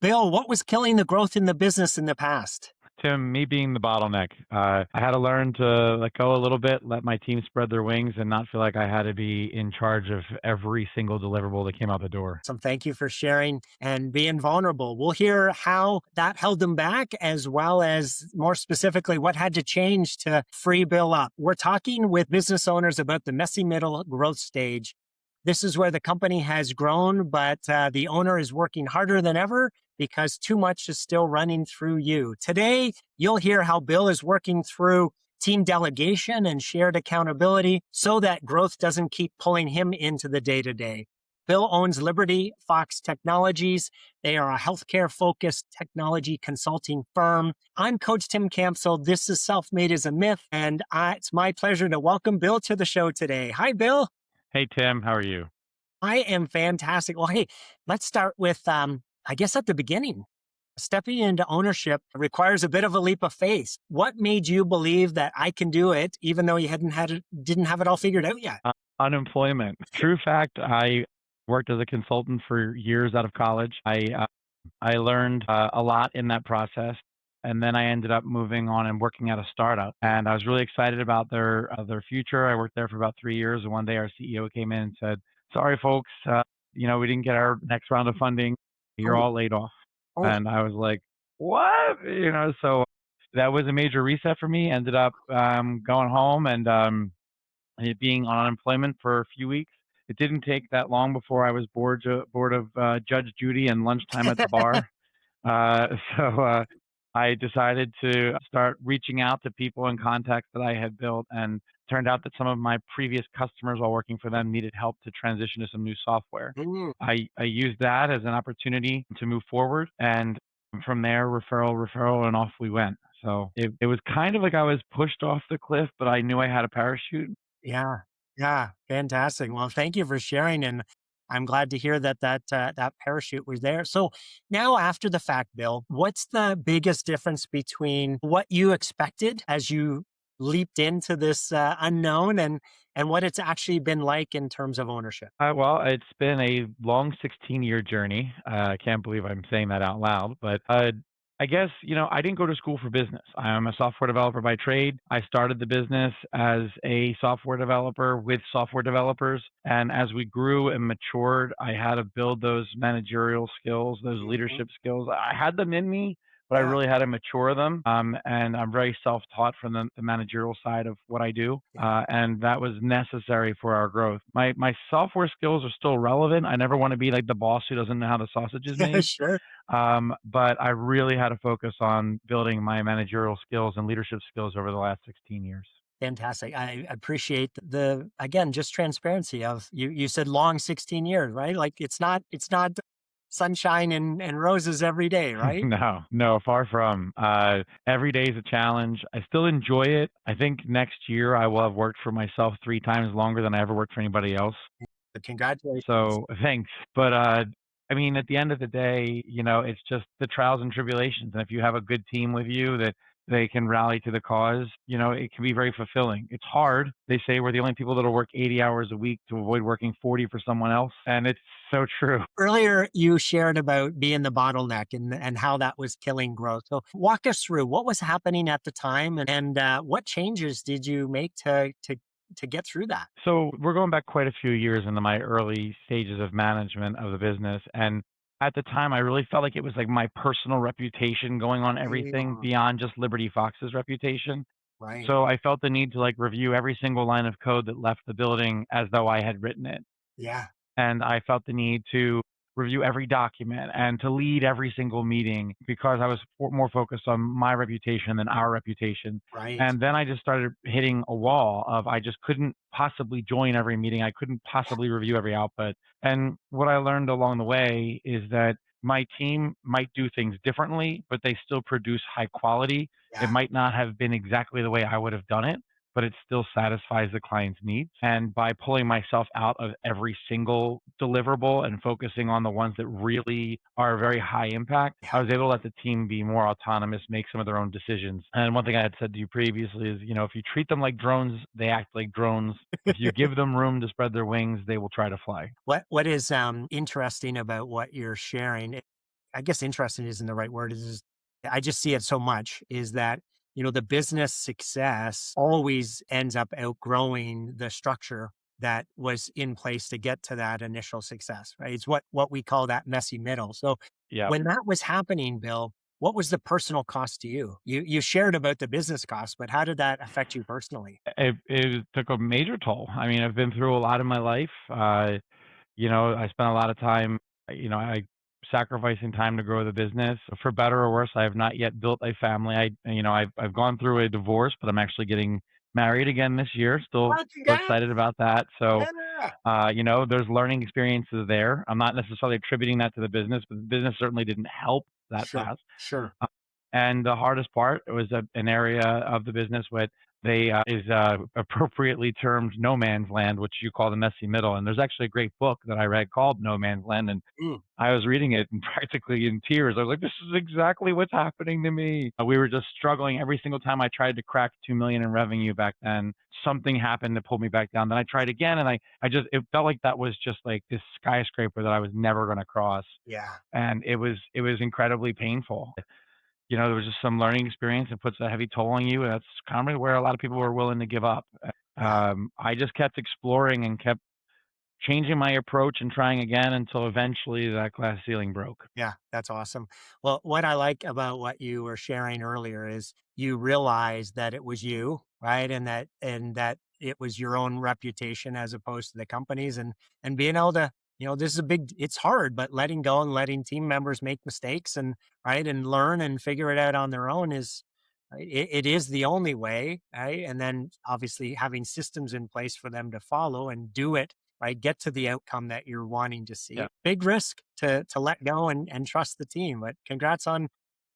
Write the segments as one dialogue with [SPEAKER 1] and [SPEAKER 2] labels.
[SPEAKER 1] Bill, what was killing the growth in the business in the past?
[SPEAKER 2] Tim, me being the bottleneck, I had to learn to let go a little bit, let my team spread their wings, and not feel like I had to be in charge of every single deliverable that came out the door.
[SPEAKER 1] So thank you for sharing and being vulnerable. We'll hear how that held them back, as well as more specifically what had to change to free Bill up. We're talking with business owners about the messy middle growth stage. This is where the company has grown, but the owner is working harder than ever because too much is still running through you. Today, you'll hear how Bill is working through team delegation and shared accountability so that growth doesn't keep pulling him into the day to day. Bill owns Liberty Fox Technologies. They are a healthcare focused technology consulting firm. I'm Coach Tim Campsall. This is Self Made is a Myth. And it's my pleasure to welcome Bill to the show today. Hi, Bill.
[SPEAKER 2] Hey, Tim, how are you?
[SPEAKER 1] I am fantastic. Well, hey, let's start with, I guess, at the beginning. Stepping into ownership requires a bit of a leap of faith. What made you believe that I can do it, even though you didn't have it all figured out yet?
[SPEAKER 2] Unemployment. True fact, I worked as a consultant for years out of college. I learned a lot in that process. And then I ended up moving on and working at a startup. And I was really excited about their future. I worked there for about 3 years. And one day our CEO came in and said, "Sorry, folks, we didn't get our next round of funding. You're
[SPEAKER 1] Oh,
[SPEAKER 2] all laid off."
[SPEAKER 1] oh,
[SPEAKER 2] And I was like, "What?" So that was a major reset for me. Ended up going home and it being on unemployment for a few weeks. It didn't take that long before I was bored of Judge Judy and lunchtime at the bar. Uh, so I decided to start reaching out to people and contacts that I had built, and turned out that some of my previous customers, while working for them, needed help to transition to some new software.
[SPEAKER 1] mm,
[SPEAKER 2] I used that as an opportunity to move forward, and from there, referral, and off we went. So it was kind of like I was pushed off the cliff, but I knew I had a parachute.
[SPEAKER 1] yeah, yeah, fantastic. Well, thank you for sharing, and I'm glad to hear that that parachute was there. So now, after the fact, Bill, what's the biggest difference between what you expected as you leaped into this unknown, and what it's actually been like in terms of ownership?
[SPEAKER 2] Well, it's been a long 16-year journey. I can't believe I'm saying that out loud, but I guess, I didn't go to school for business. I'm a software developer by trade. I started the business as a software developer with software developers. And as we grew and matured, I had to build those managerial skills, those
[SPEAKER 1] Mhm.
[SPEAKER 2] leadership skills. I had them in me, but I
[SPEAKER 1] Yeah,
[SPEAKER 2] really had to mature them. And I'm very self-taught from the managerial side of what I do,
[SPEAKER 1] yeah,
[SPEAKER 2] and that was necessary for our growth. My software skills are still relevant. I never want to be like the boss who doesn't know how the sausage is
[SPEAKER 1] yeah,
[SPEAKER 2] made.
[SPEAKER 1] sure.
[SPEAKER 2] But I really had to focus on building my managerial skills and leadership skills over the last 16 years.
[SPEAKER 1] Fantastic. I appreciate the again just transparency of you. You said long 16 years, right? Like it's not sunshine and roses every day, right?
[SPEAKER 2] No, no, far from. Every day is a challenge. I still enjoy it. I think next year I will have worked for myself 3 times longer than I ever worked for anybody else.
[SPEAKER 1] But congratulations.
[SPEAKER 2] So thanks. But I mean, at the end of the day, it's just the trials and tribulations. And if you have a good team with you that they can rally to the cause, it can be very fulfilling. It's hard. They say we're the only people that'll work 80 hours a week to avoid working 40 for someone else. And it's so true.
[SPEAKER 1] Earlier, you shared about being the bottleneck and how that was killing growth. So walk us through what was happening at the time, and what changes did you make to get through that?
[SPEAKER 2] So we're going back quite a few years into my early stages of management of the business. And at the time, I really felt like it was like my personal reputation going on everything
[SPEAKER 1] Mm,
[SPEAKER 2] beyond just Liberty Fox's reputation.
[SPEAKER 1] right.
[SPEAKER 2] So I felt the need to like review every single line of code that left the building as though I had written it.
[SPEAKER 1] Yeah.
[SPEAKER 2] And I felt the need to review every document and to lead every single meeting because I was more focused on my reputation than our reputation.
[SPEAKER 1] Right.
[SPEAKER 2] And then I just started hitting a wall of I just couldn't possibly join every meeting. I couldn't possibly review every output. And what I learned along the way is that my team might do things differently, but they still produce high quality. It
[SPEAKER 1] Yeah.
[SPEAKER 2] might not have been exactly the way I would have done it, but it still satisfies the client's needs. And by pulling myself out of every single deliverable and focusing on the ones that really are very high impact,
[SPEAKER 1] Yeah.
[SPEAKER 2] I was able to let the team be more autonomous, make some of their own decisions. And one thing I had said to you previously is, if you treat them like drones, they act like drones. If you give them room to spread their wings, they will try to fly.
[SPEAKER 1] What is interesting about what you're sharing? I guess interesting isn't the right word. Is I just see it so much is that, the business success always ends up outgrowing the structure that was in place to get to that initial success, right? It's what we call that messy middle. So
[SPEAKER 2] Yeah.
[SPEAKER 1] when that was happening, Bill, what was the personal cost to you? You shared about the business cost, but how did that affect you personally?
[SPEAKER 2] It took a major toll. I mean, I've been through a lot in my life. I spent a lot of time, I sacrificing time to grow the business. For better or worse, I have not yet built a family. I've gone through a divorce, but I'm actually getting married again this year. Still
[SPEAKER 1] Well,
[SPEAKER 2] so
[SPEAKER 1] congrats.
[SPEAKER 2] excited about that. So,
[SPEAKER 1] Yeah.
[SPEAKER 2] there's learning experiences there. I'm not necessarily attributing that to the business, but the business certainly didn't help that
[SPEAKER 1] Sure.
[SPEAKER 2] path.
[SPEAKER 1] Sure.
[SPEAKER 2] And the hardest part was an area of the business where they is appropriately termed no man's land, which you call the messy middle. And there's actually a great book that I read called No Man's Land, and
[SPEAKER 1] Mm,
[SPEAKER 2] I was reading it and practically in tears. I was like, "This is exactly what's happening to me." We were just struggling every single time I tried to crack 2 million in revenue back then. Something happened to pull me back down. Then I tried again, and I just it felt like that was just like this skyscraper that I was never going to cross,
[SPEAKER 1] yeah.
[SPEAKER 2] and it was incredibly painful. There was just some learning experience that puts a heavy toll on you. And that's kind of where a lot of people were willing to give up.
[SPEAKER 1] Yeah.
[SPEAKER 2] I just kept exploring and kept changing my approach and trying again until eventually that glass ceiling broke.
[SPEAKER 1] Yeah, that's awesome. Well, what I like about what you were sharing earlier is you realize that it was you, right? And that it was your own reputation as opposed to the company's and being able to, this is a big it's hard, but letting go and letting team members make mistakes and right and learn and figure it out on their own is it is the only way, right? And then obviously having systems in place for them to follow and do it right? Get to the outcome that you're wanting to see.
[SPEAKER 2] Yeah.
[SPEAKER 1] Big risk to let go and trust the team, but congrats on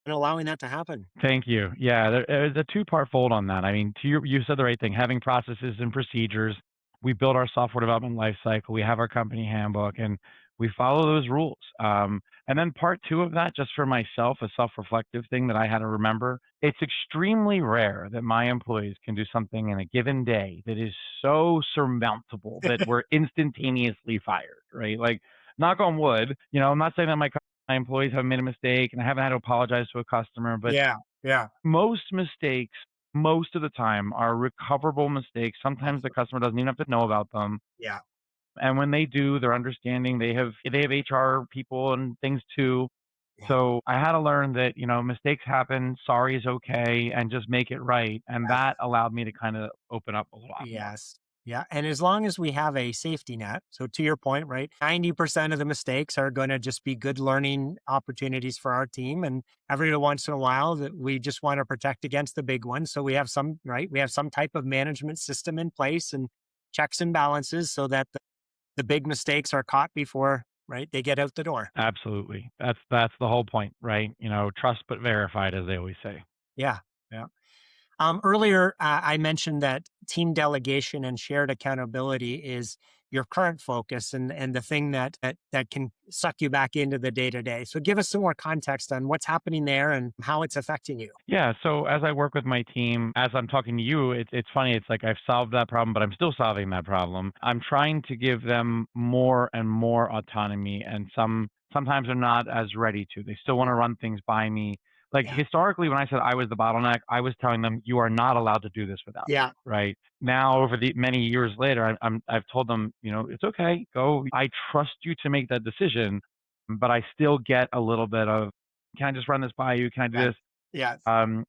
[SPEAKER 1] allowing that to happen.
[SPEAKER 2] Thank you. Yeah, there's a two-part fold on that. I mean, you said the right thing. Having processes and procedures. We build our software development lifecycle. We have our company handbook, and we follow those rules. And then part two of that, just for myself, a self-reflective thing that I had to remember. It's extremely rare that my employees can do something in a given day that is so surmountable that we're instantaneously fired, right? Like, knock on wood. I'm not saying that my employees haven't made a mistake and I haven't had to apologize to a customer, but
[SPEAKER 1] Yeah, yeah,
[SPEAKER 2] most mistakes, most of the time, are recoverable mistakes. Sometimes the
[SPEAKER 1] awesome.
[SPEAKER 2] customer doesn't even have to know about them.
[SPEAKER 1] Yeah,
[SPEAKER 2] And when they do, they're understanding. They have HR people and things too.
[SPEAKER 1] yeah,
[SPEAKER 2] So I had to learn that, mistakes happen, sorry is okay, and just make it right. And
[SPEAKER 1] yes,
[SPEAKER 2] that allowed me to kind of open up a lot more.
[SPEAKER 1] yes. Yeah, and as long as we have a safety net, so to your point, right, 90% of the mistakes are going to just be good learning opportunities for our team. And every once in a while that we just want to protect against the big ones. So we have some, right, we have some type of management system in place and checks and balances so that the big mistakes are caught before, right, they get out the door.
[SPEAKER 2] Absolutely. That's the whole point, right? Trust but verified, as they always say.
[SPEAKER 1] Yeah, yeah. Earlier, I mentioned that team delegation and shared accountability is your current focus and the thing that can suck you back into the day to day. So, give us some more context on what's happening there and how it's affecting you.
[SPEAKER 2] Yeah, so as I work with my team, as I'm talking to you, it's funny. It's like I've solved that problem, but I'm still solving that problem. I'm trying to give them more and more autonomy, and sometimes they're not as ready to. They still want
[SPEAKER 1] Mm,
[SPEAKER 2] to run things by me. Like
[SPEAKER 1] yeah,
[SPEAKER 2] historically, when I said I was the bottleneck, I was telling them you are not allowed to do this without me.
[SPEAKER 1] yeah,
[SPEAKER 2] Right now, over the many years later, I've told them, it's okay, go. I trust you to make that decision, but I still get a little bit of, can I just run this by you? Can I do
[SPEAKER 1] yes,
[SPEAKER 2] this?
[SPEAKER 1] yes,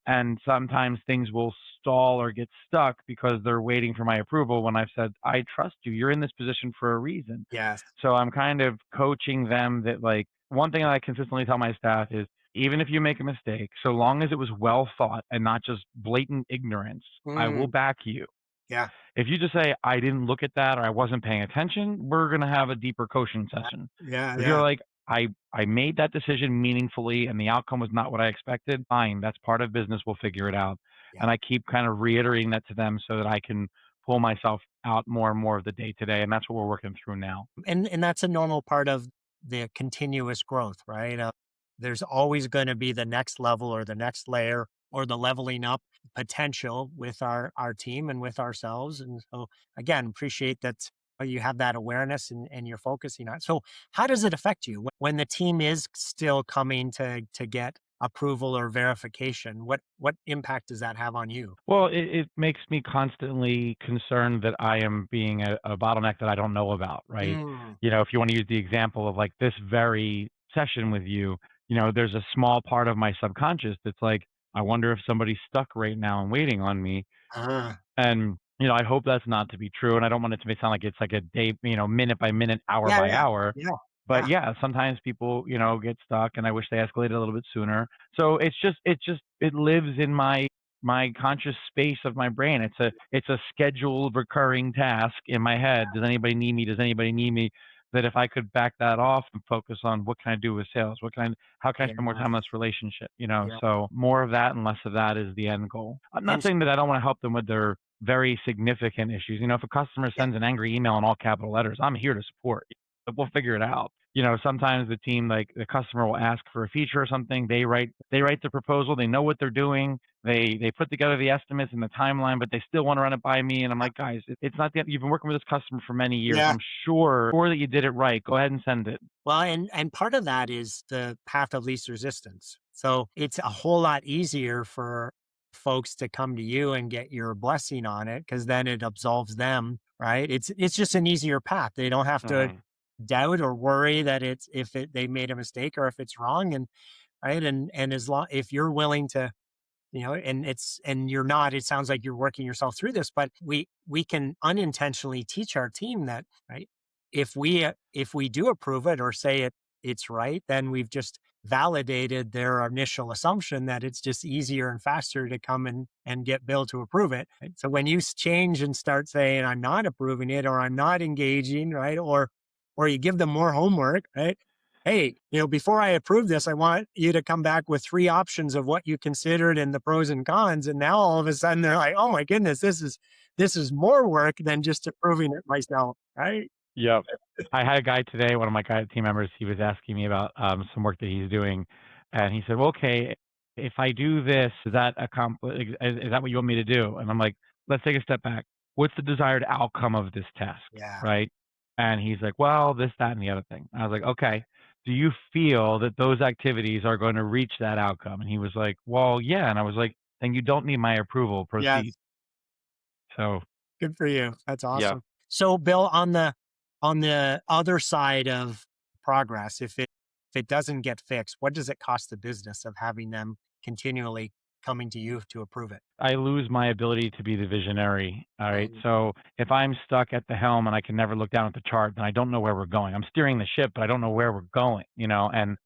[SPEAKER 2] And sometimes things will stall or get stuck because they're waiting for my approval when I've said, I trust you. You're in this position for a reason.
[SPEAKER 1] yes,
[SPEAKER 2] So I'm kind of coaching them that, like, one thing that I consistently tell my staff is, even if you make a mistake, so long as it was well thought and not just blatant ignorance, I will
[SPEAKER 1] mm,
[SPEAKER 2] back you.
[SPEAKER 1] yeah,
[SPEAKER 2] If you just say, I didn't look at that or I wasn't paying attention, we're going to have a deeper coaching session.
[SPEAKER 1] yeah,
[SPEAKER 2] If you're
[SPEAKER 1] yeah,
[SPEAKER 2] like, I made that decision meaningfully and the outcome was not what I expected, fine, that's part of business. We'll figure it out.
[SPEAKER 1] yeah.
[SPEAKER 2] And I keep kind of reiterating that to them so that I can pull myself out more and more of the day to day. And that's what we're working through now.
[SPEAKER 1] And that's a normal part of the continuous growth, right? There's always going to be the next level or the next layer or the leveling up potential with our team and with ourselves. And so again, appreciate that you have that awareness and you're focusing on it. So how does it affect you when the team is still coming to get approval or verification? What impact does that have on you?
[SPEAKER 2] Well, it makes me constantly concerned that I am being a bottleneck that I don't know about, right?
[SPEAKER 1] Mm,
[SPEAKER 2] If you want to use the example of like this very session with you, there's a small part of my subconscious that's like, I wonder if somebody's stuck right now and waiting on me.
[SPEAKER 1] uh,
[SPEAKER 2] And, I hope that's not to be true. And I don't want it to sound like it's like a day, minute by minute, hour
[SPEAKER 1] yeah,
[SPEAKER 2] by
[SPEAKER 1] yeah,
[SPEAKER 2] hour.
[SPEAKER 1] yeah,
[SPEAKER 2] But
[SPEAKER 1] yeah,
[SPEAKER 2] yeah, sometimes people, get stuck and I wish they escalated a little bit sooner. So it lives in my conscious space of my brain. It's a scheduled recurring task in my head. Does anybody need me? Does anybody need me? That if I could back that off and focus on what can I do with sales? How can I spend more
[SPEAKER 1] yeah,
[SPEAKER 2] time on this relationship?
[SPEAKER 1] yeah.
[SPEAKER 2] So more of that and less of that is the end goal. I'm not
[SPEAKER 1] And
[SPEAKER 2] saying that I don't want to help them with their very significant issues. If a customer
[SPEAKER 1] yeah,
[SPEAKER 2] sends an angry email in all capital letters, I'm here to support. We'll figure it out. Sometimes the team, like the customer will ask for a feature or something. They write the proposal. They know what they're doing. They put together the estimates and the timeline, but they still want to run it by me. And I'm like, guys, it's not that you've been working with this customer for many years.
[SPEAKER 1] yeah.
[SPEAKER 2] I'm sure that you did it right. Go ahead and send it.
[SPEAKER 1] Well, and part of that is the path of least resistance. So it's a whole lot easier for folks to come to you and get your blessing on it because then it absolves them, right? It's just an easier path. They don't have to
[SPEAKER 2] Hmm.
[SPEAKER 1] doubt or worry that they made a mistake or if it's wrong. And right. And as long if you're willing to, and you're not, it sounds like you're working yourself through this, but we can unintentionally teach our team that, right? If we do approve it or say it's right, then we've just validated their initial assumption that it's just easier and faster to come and get Bill to approve it. Right? So when you change and start saying I'm not approving it or I'm not engaging, right? Or you give them more homework, right? Hey, before I approve this, I want you to come back with three options of what you considered and the pros and cons. And now all of a sudden they're like, oh my goodness, this is more work than just approving it myself. Right.
[SPEAKER 2] Yep. I had a guy today, one of my guy team members, he was asking me about some work that he's doing. And he said, well, okay, if I do this, is that is that what you want me to do? And I'm like, let's take a step back. What's the desired outcome of this task?
[SPEAKER 1] Yeah.
[SPEAKER 2] Right. And he's like, well, this, that, and the other thing. I was like, okay, do you feel that those activities are going to reach that outcome? And he was like, well, yeah. And I was like, then you don't need my approval. Proceed.
[SPEAKER 1] Yes.
[SPEAKER 2] So,
[SPEAKER 1] Good for you. That's
[SPEAKER 2] yeah.
[SPEAKER 1] awesome. So Bill, on the other side of progress, if it doesn't get fixed, what does it cost the business of having them continually coming to you to approve it?
[SPEAKER 2] I lose my ability to be the visionary. All right.
[SPEAKER 1] Um,
[SPEAKER 2] So if I'm stuck at the helm and I can never look down at the chart, then I don't know where we're going. I'm steering the ship, but I don't know where we're going, and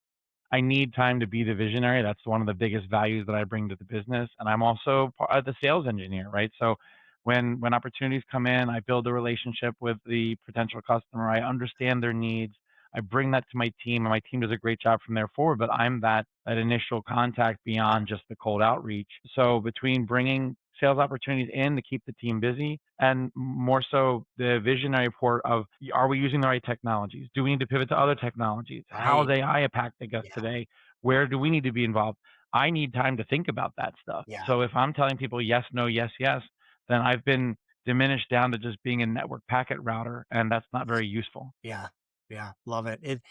[SPEAKER 2] I need time to be the visionary. That's one of the biggest values that I bring to the business. And I'm also part of the sales engineer, right? So when opportunities come in, I build a relationship with the potential customer. I understand their needs. I bring that to my team, and my team does a great job from there forward. But I'm that initial contact beyond just the cold outreach. So between bringing sales opportunities in to keep the team busy, and more so the visionary part of are we using the right technologies? Do we need to pivot to other technologies? How is
[SPEAKER 1] right.
[SPEAKER 2] AI impacting us
[SPEAKER 1] Yeah.
[SPEAKER 2] today? Where do we need to be involved? I need time to think about that stuff.
[SPEAKER 1] Yeah.
[SPEAKER 2] So if I'm telling people yes, no, yes, yes, then I've been diminished down to just being a network packet router, and that's not very useful.
[SPEAKER 1] Yeah. Yeah. Love it.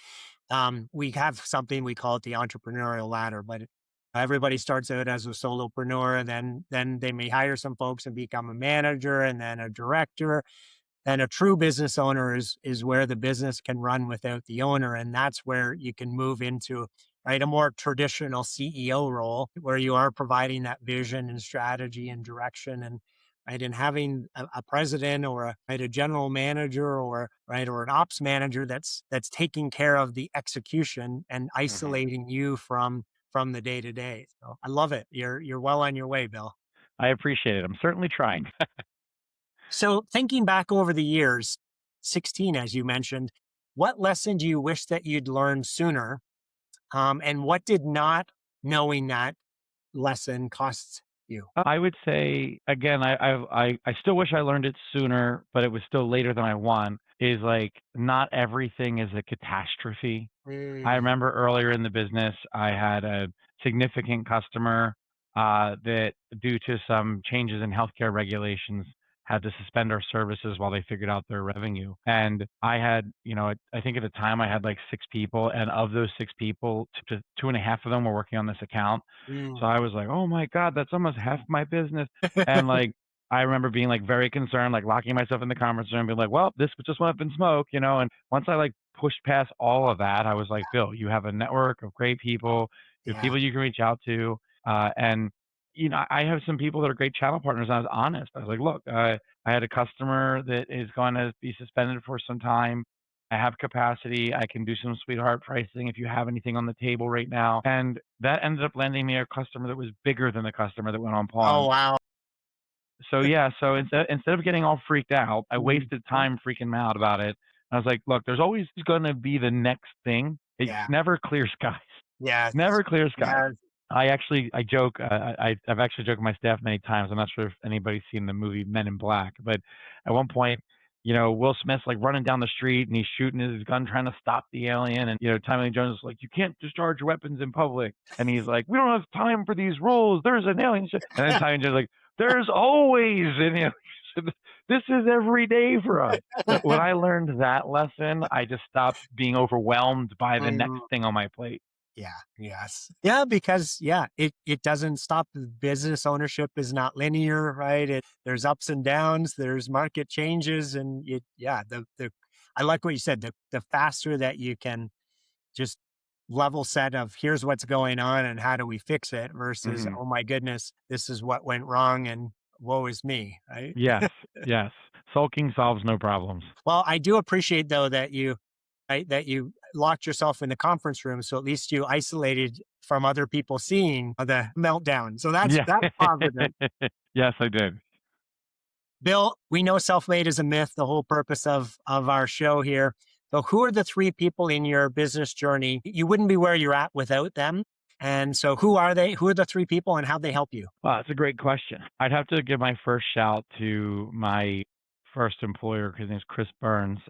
[SPEAKER 1] We have something we call it the entrepreneurial ladder, but everybody starts out as a solopreneur, and then they may hire some folks and become a manager, and then a director. And a true business owner is where the business can run without the owner, and that's where you can move into, right, a more traditional CEO role where you are providing that vision and strategy and direction, and right, and having a president or a general manager or right or an ops manager that's taking care of the execution and
[SPEAKER 2] Hmm.
[SPEAKER 1] isolating you from the day to day. So I love it. You're well on your way, Bill.
[SPEAKER 2] I appreciate it. I'm certainly trying.
[SPEAKER 1] So, thinking back over the years, 16, as you mentioned, what lesson do you wish that you'd learned sooner? And what did not knowing that lesson cost you?
[SPEAKER 2] I would say again, I still wish I learned it sooner, but it was still later than I want. Is like not everything is a catastrophe. I
[SPEAKER 1] Mm,
[SPEAKER 2] remember earlier in the business, I had a significant customer that, due to some changes in healthcare regulations, had to suspend our services while they figured out their revenue. And I had, I think at the time I had like 6 people, and of those 6 people, two and a half of them were working on this account. So
[SPEAKER 1] Mm.
[SPEAKER 2] I was like, oh my God, that's almost half my business. And like, I remember being like very concerned, like locking myself in the conference room, being like, well, this just went up in smoke, And once I like pushed past all of that, I was like, Bill, you have a network of great people, you have
[SPEAKER 1] Yeah.
[SPEAKER 2] people you can reach out to. And, I have some people that are great channel partners. And I was honest. I was like, look, I had a customer that is going to be suspended for some time. I have capacity. I can do some sweetheart pricing if you have anything on the table right now. And that ended up landing me a customer that was bigger than the customer that went on
[SPEAKER 1] Oh,
[SPEAKER 2] pause.
[SPEAKER 1] wow.
[SPEAKER 2] So yeah, so instead of getting all freaked out, I
[SPEAKER 1] Mhm.
[SPEAKER 2] wasted time freaking out about it. I was like, look, there's always going to be the next thing. It's
[SPEAKER 1] Yeah.
[SPEAKER 2] never clear skies.
[SPEAKER 1] Yes.
[SPEAKER 2] Never clear skies.
[SPEAKER 1] Yes.
[SPEAKER 2] I joke. I've actually joked with my staff many times. I'm not sure if anybody's seen the movie Men in Black, but at one point, Will Smith's like running down the street and he's shooting his gun trying to stop the alien, and Tommy Lee Jones is like, "You can't discharge your weapons in public," and he's like, "We don't have time for these rules. There's an alien," and then Tommy Lee Jones is like, "There's always an alien. This is every day for us." But when I learned that lesson, I just stopped being overwhelmed by the next
[SPEAKER 1] Mm.
[SPEAKER 2] thing on my plate.
[SPEAKER 1] Yeah. Yes. Yeah, because it doesn't stop. Business ownership is not linear, right? There's ups and downs, there's market changes, and the I like what you said. The faster that you can just level set of here's what's going on and how do we fix it versus,
[SPEAKER 2] Hmm.
[SPEAKER 1] oh my goodness, this is what went wrong and woe is me, right?
[SPEAKER 2] Yes, yes. Sulking solves no problems.
[SPEAKER 1] Well, I do appreciate though that you locked yourself in the conference room, so at least you isolated from other people seeing the meltdown. So
[SPEAKER 2] Yeah.
[SPEAKER 1] that's positive.
[SPEAKER 2] Yes, I did.
[SPEAKER 1] Bill, we know self-made is a myth, the whole purpose of our show here. So who are the three people in your business journey? You wouldn't be where you're at without them. And so who are they? Who are the three people and how they help you?
[SPEAKER 2] Well, that's a great question. I'd have to give my first shout to my first employer. His name's Chris Burns.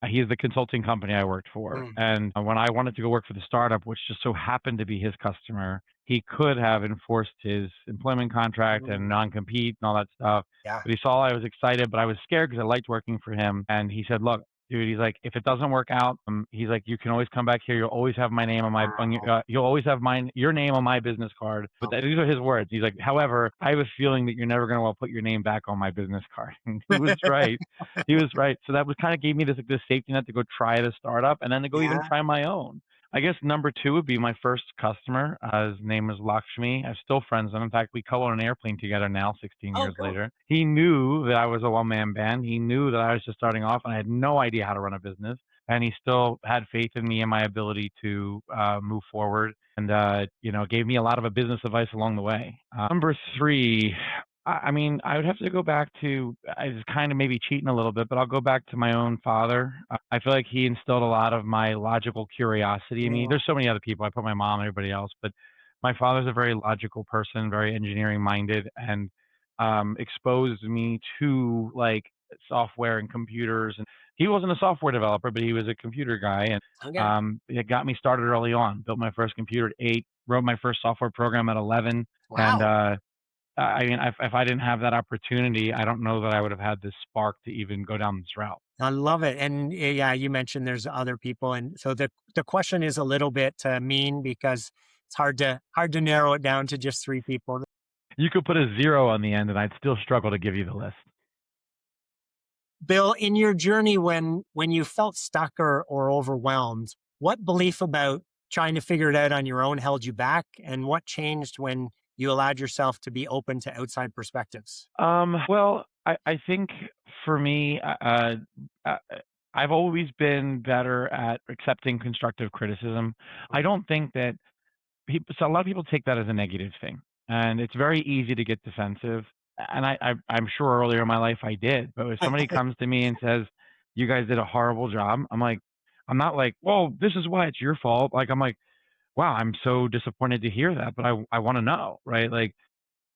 [SPEAKER 2] He's the consulting company I worked for.
[SPEAKER 1] Mm,
[SPEAKER 2] And when I wanted to go work for the startup, which just so happened to be his customer, he could have enforced his employment contract and
[SPEAKER 1] mm,
[SPEAKER 2] non-compete and all that stuff.
[SPEAKER 1] yeah.
[SPEAKER 2] But he saw I was excited, but I was scared because I liked working for him. And he said, look, dude, he's like, if it doesn't work out, he's like, you can always come back here. You'll always have my name
[SPEAKER 1] Wow.
[SPEAKER 2] you'll always have your name on my business card. But these are his words. He's like, however, I have a feeling that you're never going to want to put your name back on my business card. And he was right. He was right. So that was kind of gave me this safety net to go try at a startup and then to go even
[SPEAKER 1] Yeah.
[SPEAKER 2] try my own. I guess number two would be my first customer. His name is Lakshmi. I'm still friends with him. In fact, we co-own an airplane together now, 16
[SPEAKER 1] Oh,
[SPEAKER 2] years
[SPEAKER 1] cool.
[SPEAKER 2] later. He knew that I was a one-man band. He knew that I was just starting off and I had no idea how to run a business. And he still had faith in me and my ability to move forward, and gave me a lot of business advice along the way. Number three, I mean, I would have to go back to, I was kind of maybe cheating a little bit, but I'll go back to my own father. I feel like he instilled a lot of my logical curiosity in me.
[SPEAKER 1] Mm,
[SPEAKER 2] There's so many other people. I put my mom and everybody else, but my father's a very logical person, very engineering minded, and exposed me to like software and computers. And he wasn't a software developer, but he was a computer guy, and
[SPEAKER 1] okay.
[SPEAKER 2] it got me started early on. Built my first computer at 8, wrote my first software program at 11, and
[SPEAKER 1] Wow.
[SPEAKER 2] I mean, if I didn't have that opportunity, I don't know that I would have had this spark to even go down this route.
[SPEAKER 1] I love it. And yeah, you mentioned there's other people. And so the question is a little bit mean because it's hard to narrow it down to just three people.
[SPEAKER 2] You could put a 0 on the end, and I'd still struggle to give you the list.
[SPEAKER 1] Bill, in your journey when you felt stuck or overwhelmed, what belief about trying to figure it out on your own held you back? And what changed when you allowed yourself to be open to outside perspectives?
[SPEAKER 2] Well, I think for me, uh, I've always been better at accepting constructive criticism. I don't think that so a lot of people take that as a negative thing, and it's very easy to get defensive. And I'm sure earlier in my life I did, but if somebody comes to me and says, "You guys did a horrible job," I'm like, I'm not like, "Well, this is why it's your fault." Like I'm like, "Wow, I'm so disappointed to hear that, but I want to know, right?" Like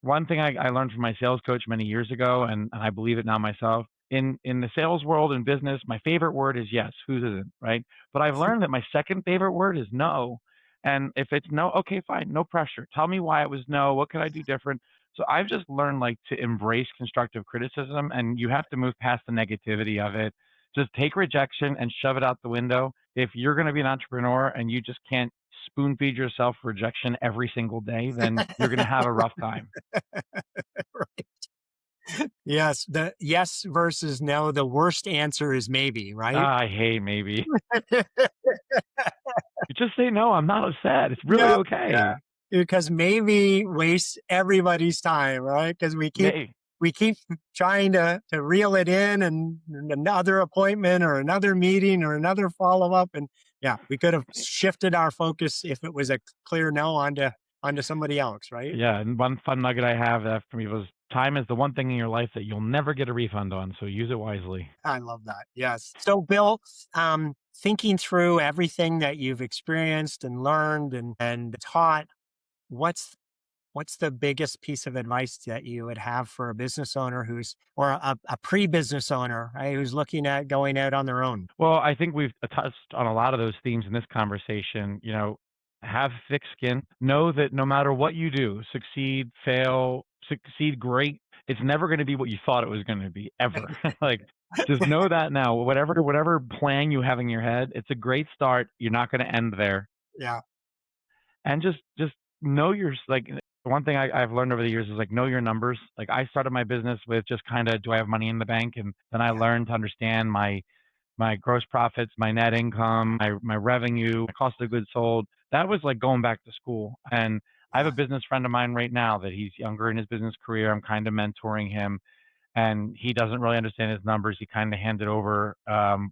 [SPEAKER 2] one thing I learned from my sales coach many years ago, and I believe it now myself. In the sales world and business, my favorite word is yes. Whose isn't, right? But I've learned that my second favorite word is no. And if it's no, okay, fine, no pressure. Tell me why it was no. What could I do different? So I've just learned like to embrace constructive criticism, and you have to move past the negativity of it. Just take rejection and shove it out the window. If you're going to be an entrepreneur and you just can't spoon feed yourself rejection every single day, then you're going to have a rough time.
[SPEAKER 1] Yes, the yes versus no, the worst answer is maybe, right?
[SPEAKER 2] Ah, I hate maybe. You just say no. I'm not upset. It's really
[SPEAKER 1] Yeah, yeah.
[SPEAKER 2] okay.
[SPEAKER 1] Because maybe wastes everybody's time, right? Because
[SPEAKER 2] May
[SPEAKER 1] we keep trying to reel it in and another appointment or another meeting or another follow-up. And yeah, we could have shifted our focus if it was a clear no onto somebody else, right?
[SPEAKER 2] Yeah, and one fun nugget I have for me was time is the one thing in your life that you'll never get a refund on, so use it wisely.
[SPEAKER 1] I love that. Yes. So, Bill, thinking through everything that you've experienced and learned and taught, what's what's the biggest piece of advice that you would have for a business owner who's or a pre-business owner, right, who's looking at going out on their own?
[SPEAKER 2] Well, I think we've touched on a lot of those themes in this conversation. Have thick skin. Know that no matter what you do, succeed, fail, succeed great, it's never going to be what you thought it was going to be ever. Like, just know that now. Whatever plan you have in your head, it's a great start. You're not going to end there.
[SPEAKER 1] Yeah.
[SPEAKER 2] And just know your like one thing I've learned over the years is like know your numbers. Like I started my business with just kind of do I have money in the bank, and then I
[SPEAKER 1] Yeah.
[SPEAKER 2] learned to understand my gross profits, my net income, my revenue, my cost of goods sold. That was like going back to school. And I have a
[SPEAKER 1] Yeah.
[SPEAKER 2] business friend of mine right now that he's younger in his business career. I'm kind of mentoring him, and he doesn't really understand his numbers. He kind of handed over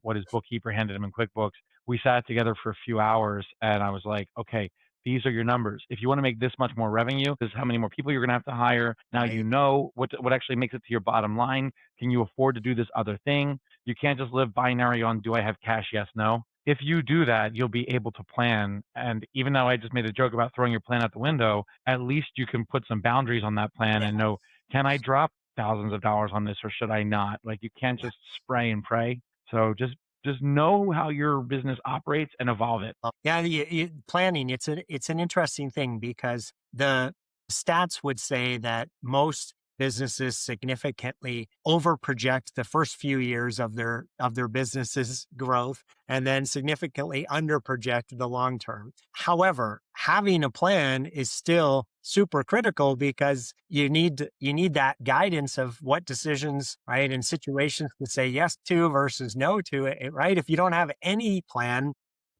[SPEAKER 2] what his bookkeeper handed him in QuickBooks. We sat together for a few hours, and I was like, okay, these are your numbers. If you want to make this much more revenue, this is how many more people you're going to have to hire. Now you
[SPEAKER 1] Right.
[SPEAKER 2] know what actually makes it to your bottom line. Can you afford to do this other thing? You can't just live binary on do I have cash? Yes, no. If you do that, you'll be able to plan. And even though I just made a joke about throwing your plan out the window, at least you can put some boundaries on that plan
[SPEAKER 1] Yeah.
[SPEAKER 2] and know, can I drop thousands of dollars on this or should I not? Like you can't
[SPEAKER 1] Yeah.
[SPEAKER 2] just spray and pray. So just know how your business operates and evolve it.
[SPEAKER 1] Yeah, planning, it's an interesting thing because the stats would say that most businesses significantly overproject the first few years of their business's growth and then significantly underproject the long term. However, having a plan is still super critical because you need that guidance of what decisions, right, and situations to say yes to versus no to it, right? If you don't have any plan,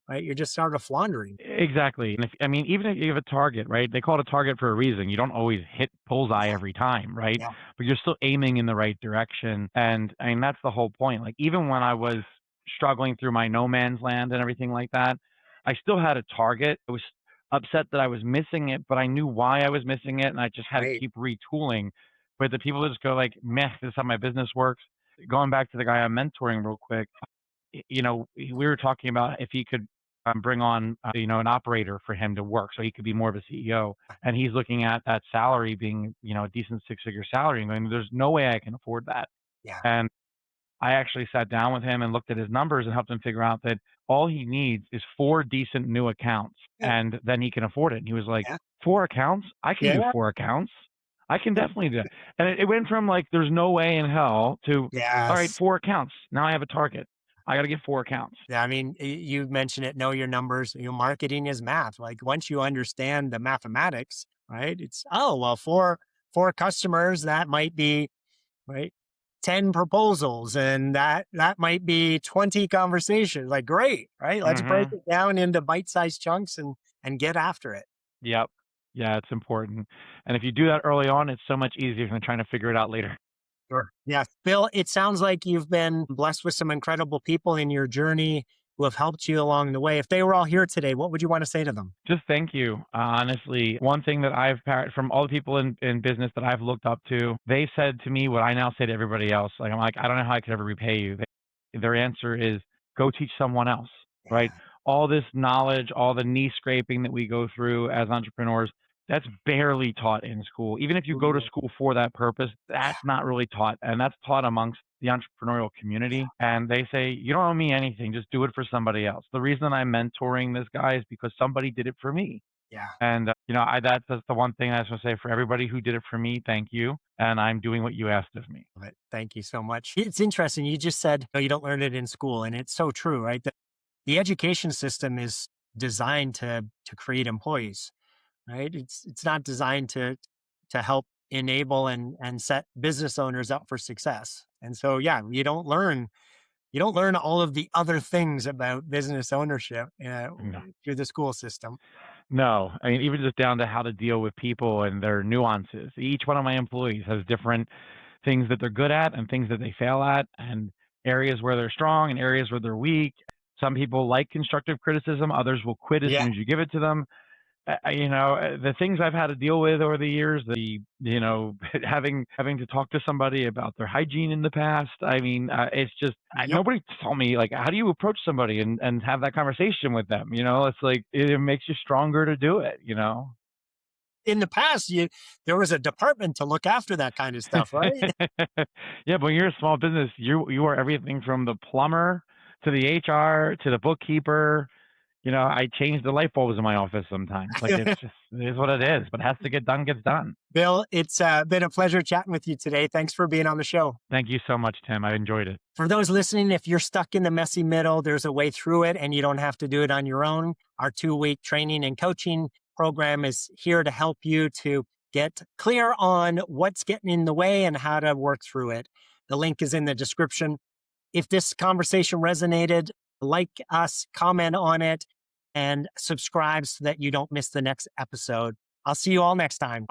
[SPEAKER 1] right? You're just sort of floundering.
[SPEAKER 2] Exactly. And if I mean, even if you have a target, right? They call it a target for a reason. You don't always hit bullseye
[SPEAKER 1] Yeah,
[SPEAKER 2] every time, right?
[SPEAKER 1] yeah,
[SPEAKER 2] But you're still aiming in the right direction. And I mean, that's the whole point. Like even when I was struggling through my no man's land and everything like that, I still had a target. I was upset that I was missing it, but I knew why I was missing it, and I just had to
[SPEAKER 1] right.
[SPEAKER 2] keep retooling. But the people that just go like, "Meh, this is how my business works." Going back to the guy I'm mentoring real quick, we were talking about if he could bring on, an operator for him to work so he could be more of a CEO. And he's looking at that salary being, a decent six-figure salary and going, there's no way I can afford that.
[SPEAKER 1] Yeah,
[SPEAKER 2] And I actually sat down with him and looked at his numbers and helped him figure out that all he needs is four decent new accounts
[SPEAKER 1] yeah,
[SPEAKER 2] and then he can afford it. And he was like,
[SPEAKER 1] yeah,
[SPEAKER 2] four accounts? I can do
[SPEAKER 1] yeah,
[SPEAKER 2] four accounts. I can definitely do that. And it went from like, there's no way in hell to, all right,
[SPEAKER 1] yes.
[SPEAKER 2] four accounts. Now I have a target. I got to get four accounts.
[SPEAKER 1] Yeah, I mean, you mentioned it, know your numbers. Marketing is math. Like once you understand the mathematics, right? It's, oh, well, four customers, that might be, right, 10 proposals and that might be 20 conversations. Like, great, right? Let's break
[SPEAKER 2] Hmm.
[SPEAKER 1] it down into bite-sized chunks and get after it.
[SPEAKER 2] Yep. Yeah, it's important. And if you do that early on, it's so much easier than trying to figure it out later.
[SPEAKER 1] Sure. Yes. Bill, it sounds like you've been blessed with some incredible people in your journey who have helped you along the way. If they were all here today, what would you want to say to them?
[SPEAKER 2] Just thank you. Honestly, one thing that from all the people in business that I've looked up to, they said to me what I now say to everybody else. Like, I'm like, I don't know how I could ever repay you. Their answer is go teach someone else, right?
[SPEAKER 1] Yeah.
[SPEAKER 2] All this knowledge, all the knee scraping that we go through as entrepreneurs, that's barely taught in school. Even if you go to
[SPEAKER 1] Mhm.
[SPEAKER 2] school for that purpose,
[SPEAKER 1] Yeah.
[SPEAKER 2] that's not really taught. And that's taught amongst the entrepreneurial
[SPEAKER 1] Yeah.
[SPEAKER 2] community. And they say, you don't owe me anything, just do it for somebody else. The reason I'm mentoring this guy is because somebody did it for me.
[SPEAKER 1] Yeah.
[SPEAKER 2] And that's the one thing I just want to say for everybody who did it for me. Thank you, and I'm doing what you asked of me.
[SPEAKER 1] But thank you so much. It's interesting. You just said, you don't learn it in school, and it's so true, right? The education system is designed to create employees, right? It's not designed to help enable and set business owners up for success. And so, yeah, you don't learn all of the other things about business ownership
[SPEAKER 2] No.
[SPEAKER 1] through the school system.
[SPEAKER 2] No, I mean, even just down to how to deal with people and their nuances. Each one of my employees has different things that they're good at and things that they fail at, and areas where they're strong and areas where they're weak. Some people like constructive criticism, others will quit as
[SPEAKER 1] Yeah.
[SPEAKER 2] soon as you give it to them. The things I've had to deal with over the years, having to talk to somebody about their hygiene in the past. I mean, it's just
[SPEAKER 1] Yep.
[SPEAKER 2] nobody told me like how do you approach somebody and have that conversation with them. It's like it makes you stronger to do it.
[SPEAKER 1] In the past, there was a department to look after that kind of stuff, right?
[SPEAKER 2] Yeah, but when you're a small business, you are everything from the plumber to the HR to the bookkeeper. I change the light bulbs in my office sometimes. Like it is what it is, but it has to get done, gets done.
[SPEAKER 1] Bill, it's been a pleasure chatting with you today. Thanks for being on the show.
[SPEAKER 2] Thank you so much, Tim. I enjoyed it.
[SPEAKER 1] For those listening, if you're stuck in the messy middle, there's a way through it and you don't have to do it on your own. Our 2-week training and coaching program is here to help you to get clear on what's getting in the way and how to work through it. The link is in the description. If this conversation resonated, like us, comment on it, and subscribe so that you don't miss the next episode. I'll see you all next time.